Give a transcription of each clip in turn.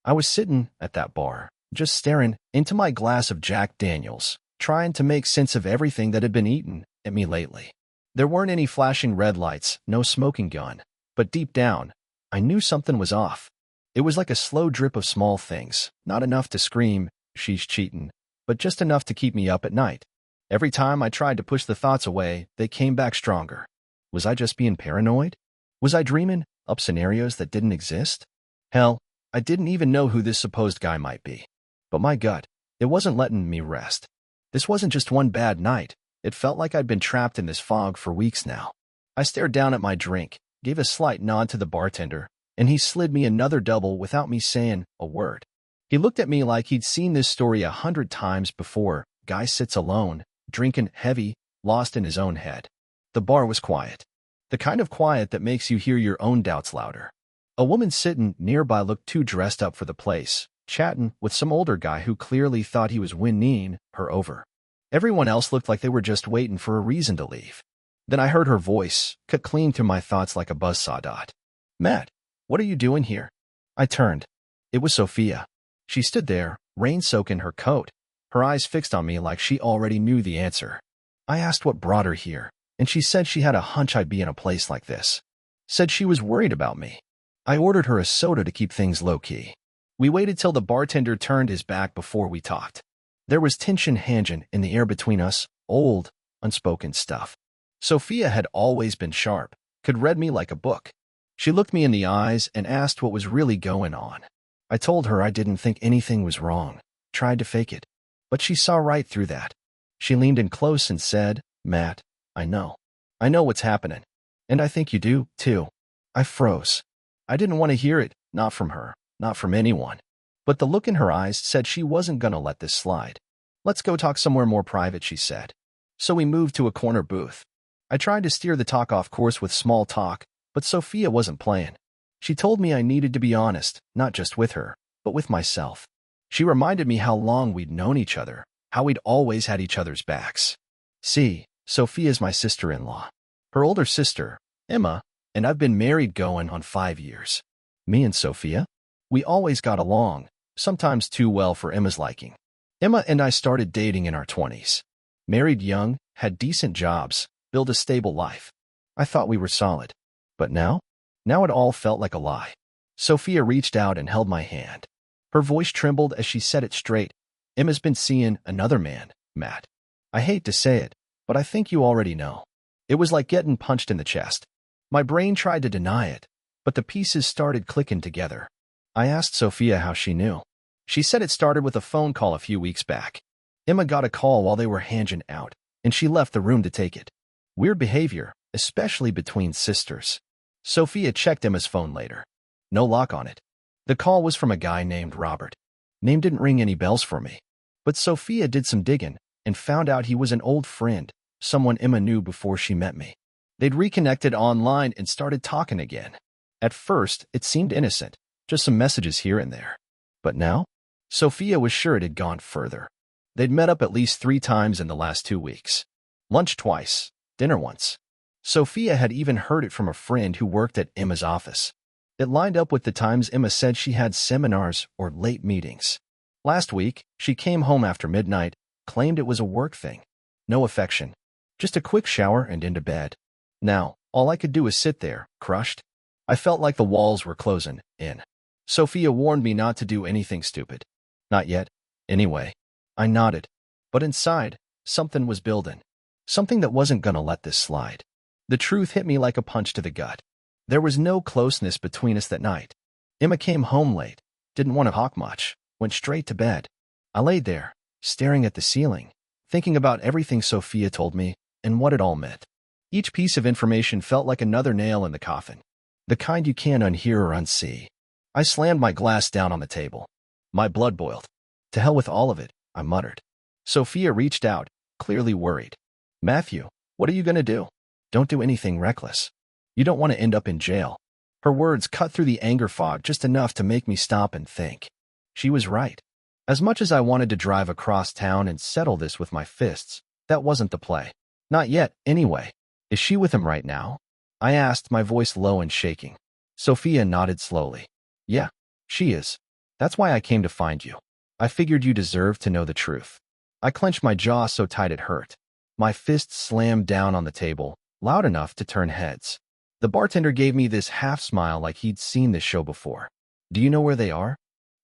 I was sitting at that bar, just staring into my glass of Jack Daniels, trying to make sense of everything that had been eaten at me lately. There weren't any flashing red lights, no smoking gun, but deep down, I knew something was off. It was like a slow drip of small things, not enough to scream, "She's cheating," but just enough to keep me up at night. Every time I tried to push the thoughts away, they came back stronger. Was I just being paranoid? Was I dreaming up scenarios that didn't exist? Hell, I didn't even know who this supposed guy might be. But my gut, it wasn't letting me rest. This wasn't just one bad night. It felt like I'd been trapped in this fog for weeks now. I stared down at my drink, gave a slight nod to the bartender, and he slid me another double without me saying a word. He looked at me like he'd seen this story 100 times before. Guy sits alone, drinking heavy, lost in his own head. The bar was quiet. The kind of quiet that makes you hear your own doubts louder. A woman sitting nearby looked too dressed up for the place, chatting with some older guy who clearly thought he was winning her over. Everyone else looked like they were just waiting for a reason to leave. Then I heard her voice, cut clean through my thoughts like a buzzsaw dot. "Matt, what are you doing here?" I turned. It was Sophia. She stood there, rain-soaking her coat, her eyes fixed on me like she already knew the answer. I asked what brought her here, and she said she had a hunch I'd be in a place like this. Said she was worried about me. I ordered her a soda to keep things low-key. We waited till the bartender turned his back before we talked. There was tension hanging in the air between us, old, unspoken stuff. Sophia had always been sharp, could read me like a book. She looked me in the eyes and asked what was really going on. I told her I didn't think anything was wrong, tried to fake it. But she saw right through that. She leaned in close and said, "Matt, I know. I know what's happening. And I think you do, too." I froze. I didn't want to hear it, not from her, not from anyone. But the look in her eyes said she wasn't going to let this slide. "Let's go talk somewhere more private," she said. So we moved to a corner booth. I tried to steer the talk off course with small talk, but Sophia wasn't playing. She told me I needed to be honest, not just with her, but with myself. She reminded me how long we'd known each other, how we'd always had each other's backs. See, Sophia's my sister-in-law. Her older sister, Emma, and I've been married going on 5 years. Me and Sophia? We always got along, sometimes too well for Emma's liking. Emma and I started dating in our 20s. Married young, had decent jobs, built a stable life. I thought we were solid. But now? Now it all felt like a lie. Sophia reached out and held my hand. Her voice trembled as she said it straight. "Emma's been seeing another man, Matt. I hate to say it, but I think you already know." It was like getting punched in the chest. My brain tried to deny it, but the pieces started clicking together. I asked Sophia how she knew. She said it started with a phone call a few weeks back. Emma got a call while they were hanging out, and she left the room to take it. Weird behavior, especially between sisters. Sophia checked Emma's phone later. No lock on it. The call was from a guy named Robert. Name didn't ring any bells for me. But Sophia did some digging and found out he was an old friend, someone Emma knew before she met me. They'd reconnected online and started talking again. At first, it seemed innocent, just some messages here and there. But now, Sophia was sure it had gone further. They'd met up at least 3 times in the last 2 weeks. Lunch twice, dinner once. Sophia had even heard it from a friend who worked at Emma's office. It lined up with the times Emma said she had seminars or late meetings. Last week, she came home after midnight, claimed it was a work thing. No affection. Just a quick shower and into bed. Now, all I could do was sit there, crushed. I felt like the walls were closing in. Sophia warned me not to do anything stupid. Not yet, anyway. I nodded. But inside, something was building. Something that wasn't gonna let this slide. The truth hit me like a punch to the gut. There was no closeness between us that night. Emma came home late, didn't want to talk much, went straight to bed. I laid there, staring at the ceiling, thinking about everything Sophia told me and what it all meant. Each piece of information felt like another nail in the coffin, the kind you can't unhear or unsee. I slammed my glass down on the table. My blood boiled. "To hell with all of it," I muttered. Sophia reached out, clearly worried. "Matthew, what are you going to do? Don't do anything reckless. You don't want to end up in jail." Her words cut through the anger fog just enough to make me stop and think. She was right. As much as I wanted to drive across town and settle this with my fists, that wasn't the play. Not yet, anyway. "Is she with him right now?" I asked, my voice low and shaking. Sophia nodded slowly. "Yeah, she is. That's why I came to find you. I figured you deserved to know the truth. I clenched my jaw so tight it hurt. My fist slammed down on the table, loud enough to turn heads. The bartender gave me this half-smile like he'd seen this show before. Do you know where they are?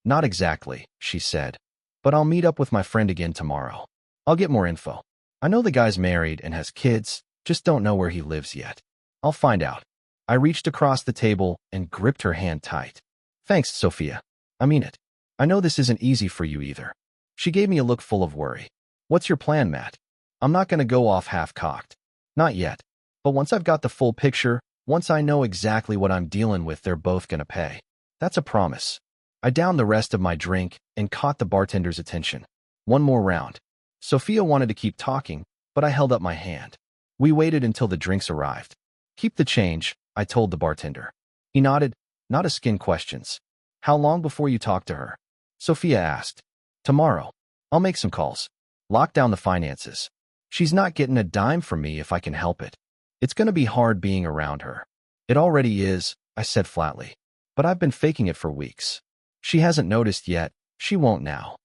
Not exactly, she said. But I'll meet up with my friend again tomorrow. I'll get more info. I know the guy's married and has kids, just don't know where he lives yet. I'll find out. I reached across the table and gripped her hand tight. Thanks, Sophia. I mean it. I know this isn't easy for you either. She gave me a look full of worry. What's your plan, Matt? I'm not going to go off half-cocked. Not yet. But once I've got the full picture, once I know exactly what I'm dealing with, they're both going to pay. That's a promise. I downed the rest of my drink and caught the bartender's attention. One more round. Sophia wanted to keep talking, but I held up my hand. We waited until the drinks arrived. Keep the change, I told the bartender. He nodded. Not a skin questions. How long before you talk to her? Sophia asked. Tomorrow. I'll make some calls. Lock down the finances. She's not getting a dime from me if I can help it. It's going to be hard being around her. It already is, I said flatly. But I've been faking it for weeks. She hasn't noticed yet. She won't now.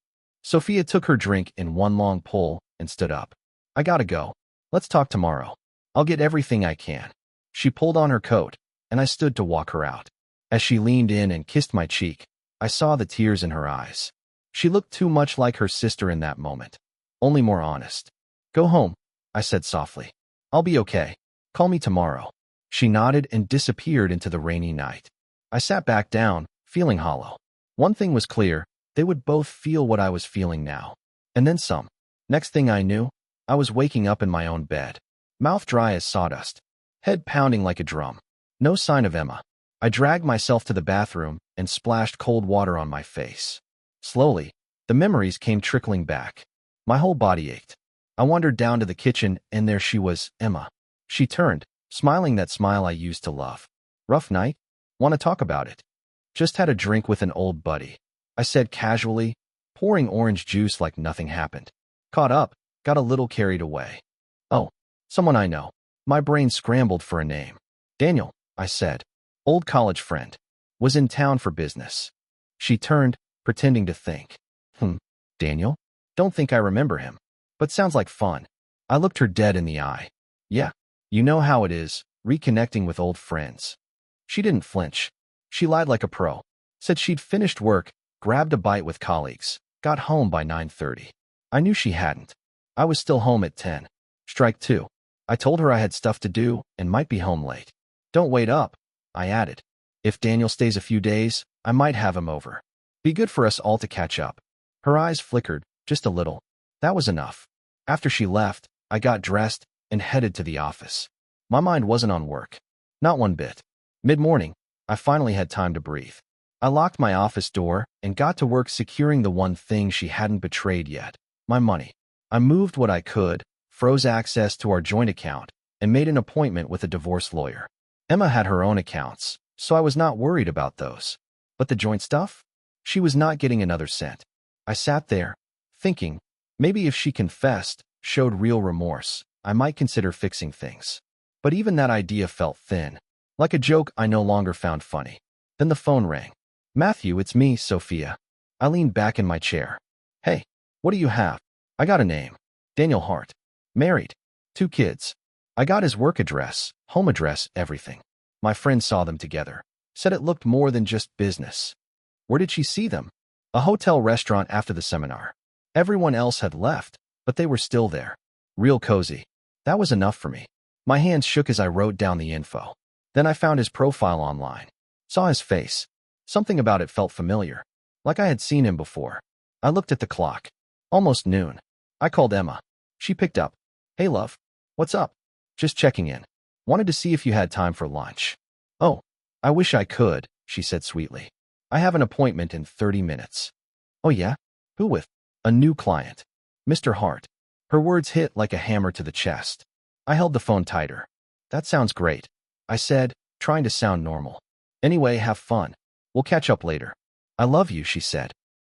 Sophia took her drink in one long pull and stood up. I gotta go. Let's talk tomorrow. I'll get everything I can. She pulled on her coat, and I stood to walk her out. As she leaned in and kissed my cheek, I saw the tears in her eyes. She looked too much like her sister in that moment, only more honest. Go home, I said softly. I'll be okay. Call me tomorrow. She nodded and disappeared into the rainy night. I sat back down, feeling hollow. One thing was clear, they would both feel what I was feeling now. And then some. Next thing I knew, I was waking up in my own bed. Mouth dry as sawdust. Head pounding like a drum. No sign of Emma. I dragged myself to the bathroom and splashed cold water on my face. Slowly, the memories came trickling back. My whole body ached. I wandered down to the kitchen, and there she was, Emma. She turned, smiling that smile I used to love. Rough night? Want to talk about it? Just had a drink with an old buddy, I said casually, pouring orange juice like nothing happened. Caught up, got a little carried away. Oh, someone I know. My brain scrambled for a name. Daniel, I said. Old college friend. Was in town for business. She turned, pretending to think. Daniel? Don't think I remember him. But sounds like fun. I looked her dead in the eye. Yeah, you know how it is, reconnecting with old friends. She didn't flinch. She lied like a pro. Said she'd finished work, grabbed a bite with colleagues, got home by 9:30. I knew she hadn't. I was still home at 10. Strike two. I told her I had stuff to do and might be home late. Don't wait up, I added. If Daniel stays a few days, I might have him over. Be good for us all to catch up. Her eyes flickered, just a little. That was enough. After she left, I got dressed and headed to the office. My mind wasn't on work. Not one bit. Mid-morning, I finally had time to breathe. I locked my office door and got to work securing the one thing she hadn't betrayed yet, my money. I moved what I could, froze access to our joint account, and made an appointment with a divorce lawyer. Emma had her own accounts, so I was not worried about those. But the joint stuff? She was not getting another cent. I sat there, thinking, maybe if she confessed, showed real remorse, I might consider fixing things. But even that idea felt thin. Like a joke I no longer found funny. Then the phone rang. Matthew, it's me, Sophia. I leaned back in my chair. Hey, what do you have? I got a name. Daniel Hart. Married. 2 kids. I got his work address, home address, everything. My friend saw them together. Said it looked more than just business. Where did she see them? A hotel restaurant after the seminar. Everyone else had left, but they were still there. Real cozy. That was enough for me. My hands shook as I wrote down the info. Then I found his profile online. Saw his face. Something about it felt familiar. Like I had seen him before. I looked at the clock. Almost noon. I called Emma. She picked up. Hey, love. What's up? Just checking in. Wanted to see if you had time for lunch. Oh, I wish I could, she said sweetly. I have an appointment in 30 minutes. Oh yeah? Who with? A new client. Mr. Hart. Her words hit like a hammer to the chest. I held the phone tighter. That sounds great, I said, trying to sound normal. Anyway, have fun. We'll catch up later. I love you, she said.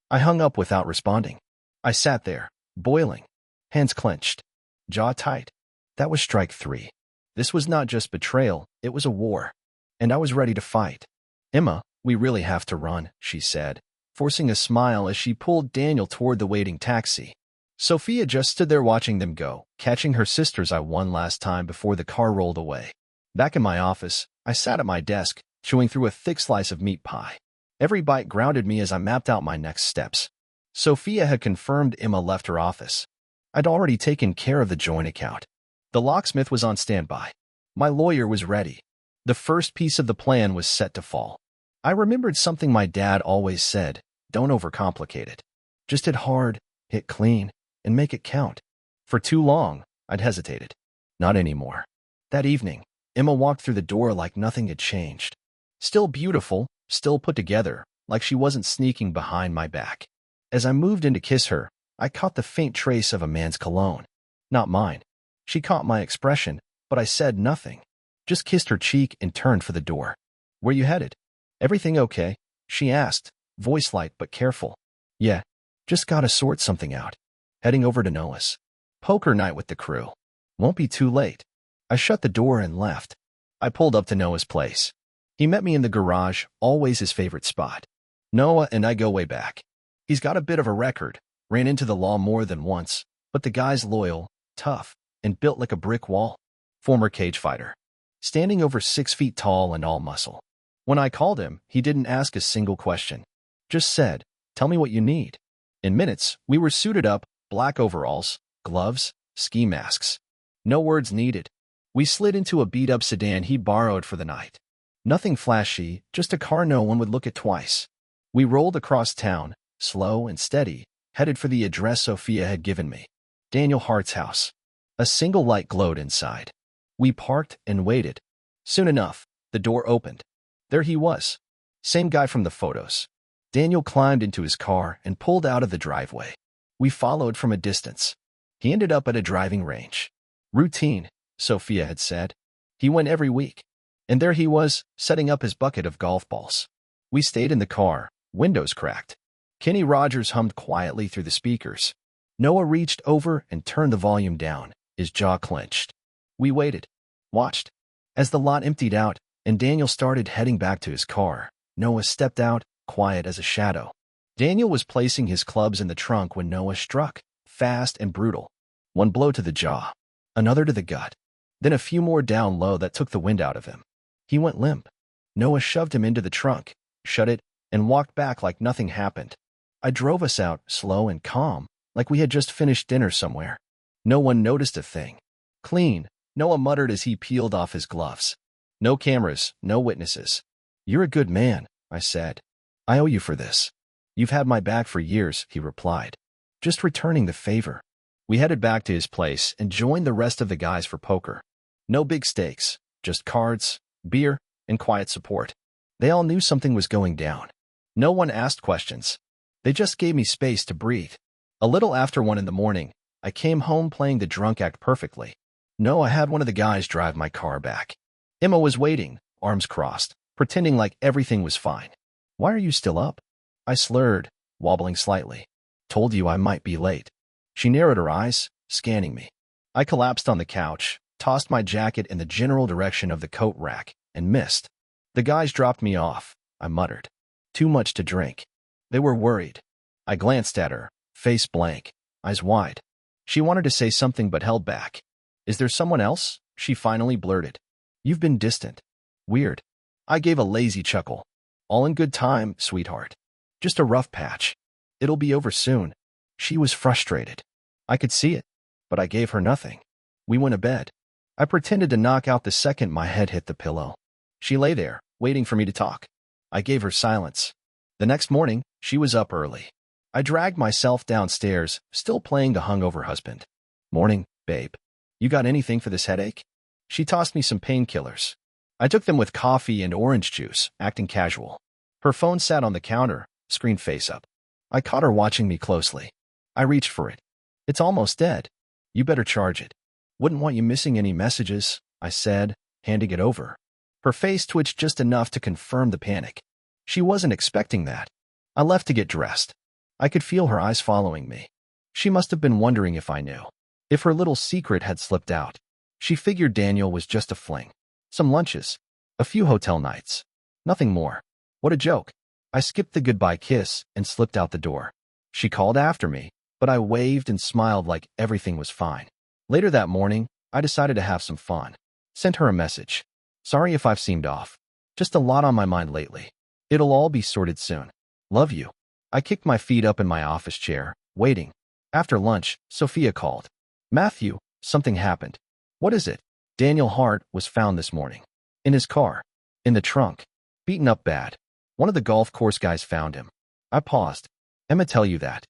I hung up without responding. I sat there, boiling. Hands clenched. Jaw tight. That was strike 3. This was not just betrayal, it was a war. And I was ready to fight. Emma, we really have to run, she said. forcing a smile as she pulled Daniel toward the waiting taxi. Sophia just stood there watching them go, catching her sister's eye one last time before the car rolled away. Back in my office, I sat at my desk, chewing through a thick slice of meat pie. Every bite grounded me as I mapped out my next steps. Sophia had confirmed Emma left her office. I'd already taken care of the joint account. The locksmith was on standby. My lawyer was ready. The first piece of the plan was set to fall. I remembered something my dad always said: don't overcomplicate it. Just hit hard, hit clean, and make it count. For too long, I'd hesitated. Not anymore. That evening, Emma walked through the door like nothing had changed. Still beautiful, still put together, like she wasn't sneaking behind my back. As I moved in to kiss her, I caught the faint trace of a man's cologne. Not mine. She caught my expression, but I said nothing. Just kissed her cheek and turned for the door. Where you headed? Everything okay? She asked, voice light but careful. Yeah, just gotta sort something out. Heading over to Noah's. Poker night with the crew. Won't be too late. I shut the door and left. I pulled up to Noah's place. He met me in the garage, always his favorite spot. Noah and I go way back. He's got a bit of a record, ran into the law more than once, but the guy's loyal, tough, and built like a brick wall. Former cage fighter. Standing over 6 feet tall and all muscle. When I called him, he didn't ask a single question. Just said, tell me what you need. In minutes, we were suited up, black overalls, gloves, ski masks. No words needed. We slid into a beat-up sedan he borrowed for the night. Nothing flashy, just a car no one would look at twice. We rolled across town, slow and steady, headed for the address Sophia had given me. Daniel Hart's house. A single light glowed inside. We parked and waited. Soon enough, the door opened. There he was. Same guy from the photos. Daniel climbed into his car and pulled out of the driveway. We followed from a distance. He ended up at a driving range. Routine, Sophia had said. He went every week. And there he was, setting up his bucket of golf balls. We stayed in the car, windows cracked. Kenny Rogers hummed quietly through the speakers. Noah reached over and turned the volume down, his jaw clenched. We waited, watched. As the lot emptied out and Daniel started heading back to his car, Noah stepped out, quiet as a shadow. Daniel was placing his clubs in the trunk when Noah struck, fast and brutal. One blow to the jaw, another to the gut, then a few more down low that took the wind out of him. He went limp. Noah shoved him into the trunk, shut it, and walked back like nothing happened. I drove us out, slow and calm, like we had just finished dinner somewhere. No one noticed a thing. Clean, Noah muttered as he peeled off his gloves. No cameras, no witnesses. You're a good man, I said. I owe you for this. You've had my back for years, he replied. Just returning the favor. We headed back to his place and joined the rest of the guys for poker. No big stakes, just cards, beer, and quiet support. They all knew something was going down. No one asked questions. They just gave me space to breathe. A little after 1 a.m, I came home playing the drunk act perfectly. No, I had one of the guys drive my car back. Emma was waiting, arms crossed, pretending like everything was fine. Why are you still up? I slurred, wobbling slightly. Told you I might be late. She narrowed her eyes, scanning me. I collapsed on the couch, tossed my jacket in the general direction of the coat rack, and missed. The guys dropped me off, I muttered. Too much to drink. They were worried. I glanced at her, face blank, eyes wide. She wanted to say something but held back. Is there someone else? She finally blurted. You've been distant. Weird. I gave a lazy chuckle. All in good time, sweetheart. Just a rough patch. It'll be over soon. She was frustrated. I could see it, but I gave her nothing. We went to bed. I pretended to knock out the second my head hit the pillow. She lay there, waiting for me to talk. I gave her silence. The next morning, she was up early. I dragged myself downstairs, still playing the hungover husband. Morning, babe. You got anything for this headache? She tossed me some painkillers. I took them with coffee and orange juice, acting casual. Her phone sat on the counter, screen face up. I caught her watching me closely. I reached for it. It's almost dead. You better charge it. Wouldn't want you missing any messages, I said, handing it over. Her face twitched just enough to confirm the panic. She wasn't expecting that. I left to get dressed. I could feel her eyes following me. She must have been wondering if I knew. If her little secret had slipped out. She figured Daniel was just a fling. Some lunches. A few hotel nights. Nothing more. What a joke. I skipped the goodbye kiss and slipped out the door. She called after me, but I waved and smiled like everything was fine. Later that morning, I decided to have some fun. Sent her a message. Sorry if I've seemed off. Just a lot on my mind lately. It'll all be sorted soon. Love you. I kicked my feet up in my office chair, waiting. After lunch, Sophia called. Matthew, something happened. What is it? Daniel Hart was found this morning. In his car. In the trunk. Beaten up bad. One of the golf course guys found him. I paused. Emma tell you that?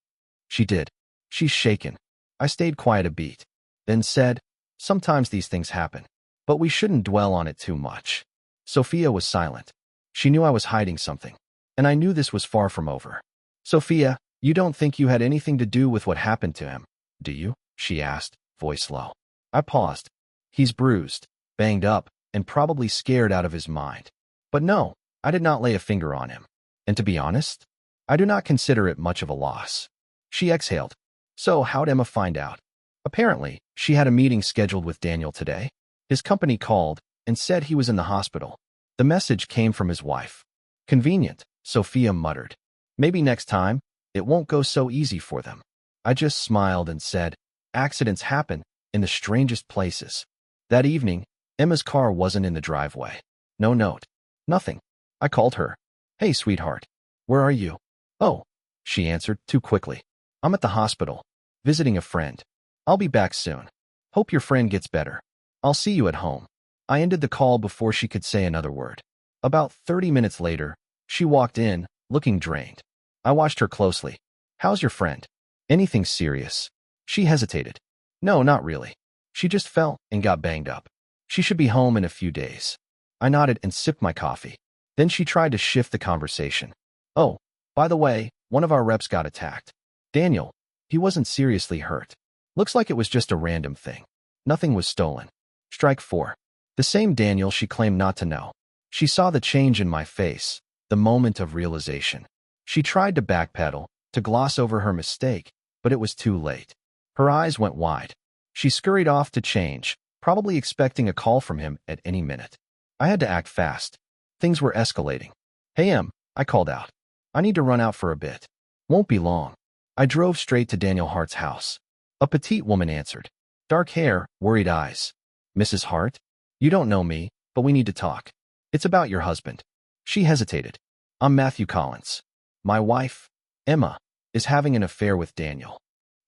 She did. She's shaken. I stayed quiet a beat. Then said, sometimes these things happen. But we shouldn't dwell on it too much. Sophia was silent. She knew I was hiding something. And I knew this was far from over. Sophia, you don't think you had anything to do with what happened to him, do you? She asked, voice low. I paused. He's bruised, banged up, and probably scared out of his mind. But no, I did not lay a finger on him. And to be honest, I do not consider it much of a loss. She exhaled. So how'd Emma find out? Apparently, she had a meeting scheduled with Daniel today. His company called and said he was in the hospital. The message came from his wife. Convenient, Sophia muttered. Maybe next time, it won't go so easy for them. I just smiled and said, accidents happen in the strangest places. That evening, Emma's car wasn't in the driveway. No note. Nothing. I called her. Hey, sweetheart. Where are you? Oh, she answered too quickly. I'm at the hospital, visiting a friend. I'll be back soon. Hope your friend gets better. I'll see you at home. I ended the call before she could say another word. About 30 minutes later, she walked in, looking drained. I watched her closely. How's your friend? Anything serious? She hesitated. No, not really. She just fell and got banged up. She should be home in a few days. I nodded and sipped my coffee. Then she tried to shift the conversation. Oh, by the way, one of our reps got attacked. Daniel, he wasn't seriously hurt. Looks like it was just a random thing. Nothing was stolen. Strike 4. The same Daniel she claimed not to know. She saw the change in my face, the moment of realization. She tried to backpedal, to gloss over her mistake, but it was too late. Her eyes went wide. She scurried off to change, probably expecting a call from him at any minute. I had to act fast. Things were escalating. Hey, I called out. I need to run out for a bit. Won't be long. I drove straight to Daniel Hart's house. A petite woman answered. Dark hair, worried eyes. Mrs. Hart? You don't know me, but we need to talk. It's about your husband. She hesitated. I'm Matthew Collins. My wife, Emma, is having an affair with Daniel.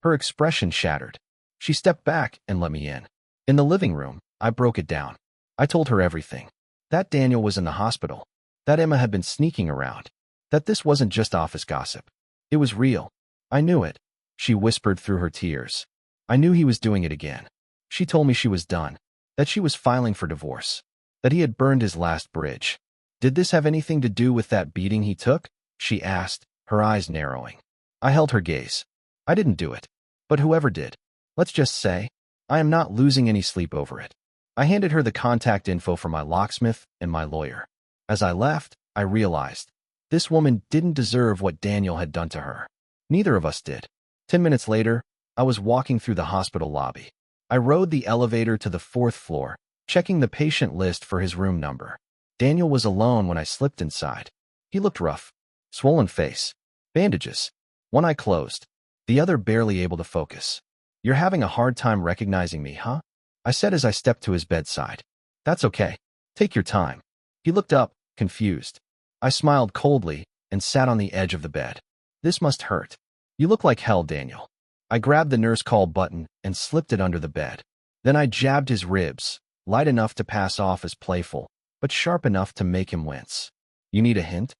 Her expression shattered. She stepped back and let me in. In the living room, I broke it down. I told her everything. That Daniel was in the hospital. That Emma had been sneaking around. That this wasn't just office gossip. It was real. I knew it. She whispered through her tears. I knew he was doing it again. She told me she was done. That she was filing for divorce. That he had burned his last bridge. Did this have anything to do with that beating he took? She asked, her eyes narrowing. I held her gaze. I didn't do it. But whoever did. Let's just say, I am not losing any sleep over it. I handed her the contact info for my locksmith and my lawyer. As I left, I realized this woman didn't deserve what Daniel had done to her. Neither of us did. 10 minutes later, I was walking through the hospital lobby. I rode the elevator to the 4th floor, checking the patient list for his room number. Daniel was alone when I slipped inside. He looked rough. Swollen face. Bandages. One eye closed. The other barely able to focus. You're having a hard time recognizing me, huh? I said as I stepped to his bedside. That's okay. Take your time. He looked up, confused. I smiled coldly and sat on the edge of the bed. This must hurt. You look like hell, Daniel. I grabbed the nurse call button and slipped it under the bed. Then I jabbed his ribs, light enough to pass off as playful, but sharp enough to make him wince. You need a hint?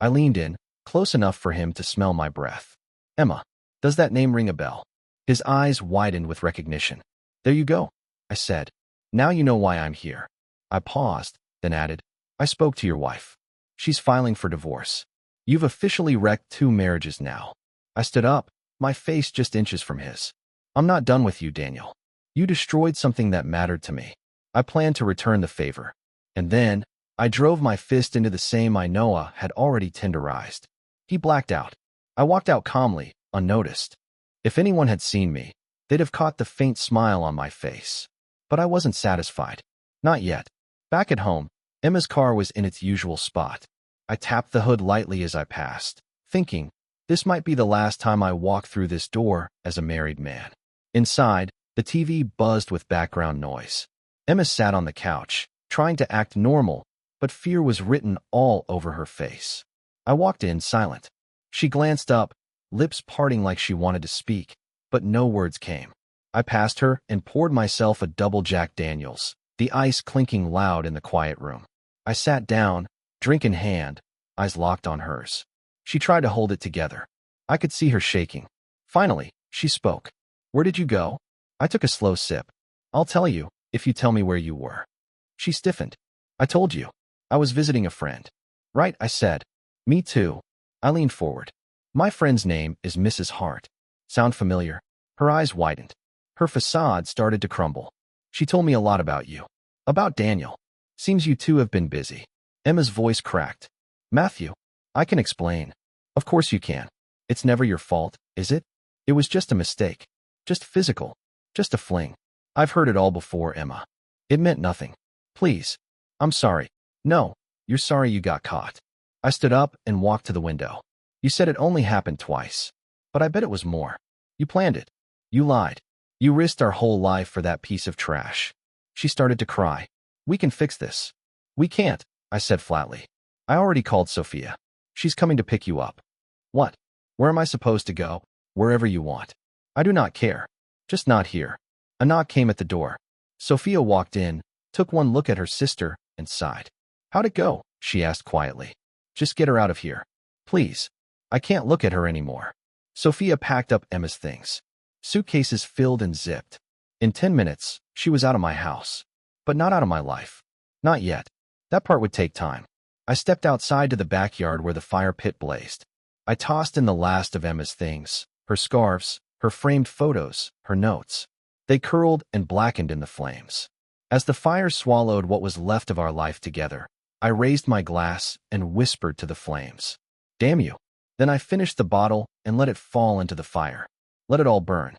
I leaned in, close enough for him to smell my breath. Emma. Does that name ring a bell? His eyes widened with recognition. There you go, I said. Now you know why I'm here. I paused, then added, I spoke to your wife. She's filing for divorce. You've officially wrecked 2 marriages now. I stood up, my face just inches from his. I'm not done with you, Daniel. You destroyed something that mattered to me. I plan to return the favor. And then, I drove my fist into the same I Noah had already tenderized. He blacked out. I walked out calmly, unnoticed. If anyone had seen me, they'd have caught the faint smile on my face. But I wasn't satisfied. Not yet. Back at home, Emma's car was in its usual spot. I tapped the hood lightly as I passed, thinking, this might be the last time I walk through this door as a married man. Inside, the TV buzzed with background noise. Emma sat on the couch, trying to act normal, but fear was written all over her face. I walked in silent. She glanced up, lips parting like she wanted to speak, but no words came. I passed her and poured myself a double Jack Daniels, the ice clinking loud in the quiet room. I sat down, drink in hand, eyes locked on hers. She tried to hold it together. I could see her shaking. Finally, she spoke. "Where did you go?" I took a slow sip. "I'll tell you, if you tell me where you were." She stiffened. "I told you. I was visiting a friend." "Right," I said. "Me too." I leaned forward. "My friend's name is Mrs. Hart. Sound familiar?" Her eyes widened. Her facade started to crumble. "She told me a lot about you. About Daniel. Seems you two have been busy." Emma's voice cracked. "Matthew, I can explain." "Of course you can. It's never your fault, is it? It was just a mistake. Just physical. Just a fling." "I've heard it all before, Emma. It meant nothing. Please. I'm sorry." "No, you're sorry you got caught." I stood up and walked to the window. "You said it only happened twice. But I bet it was more. You planned it. You lied. You risked our whole life for that piece of trash." She started to cry. "We can fix this." "We can't," I said flatly. "I already called Sophia. She's coming to pick you up." "What? Where am I supposed to go?" "Wherever you want." "I do not care. Just not here." A knock came at the door. Sophia walked in, took one look at her sister, and sighed. "How'd it go?" she asked quietly. "Just get her out of here. Please. I can't look at her anymore." Sophia packed up Emma's things. Suitcases filled and zipped. In 10 minutes, she was out of my house. But not out of my life. Not yet. That part would take time. I stepped outside to the backyard where the fire pit blazed. I tossed in the last of Emma's things, her scarves, her framed photos, her notes. They curled and blackened in the flames. As the fire swallowed what was left of our life together, I raised my glass and whispered to the flames, "Damn you." Then I finished the bottle and let it fall into the fire. Let it all burn.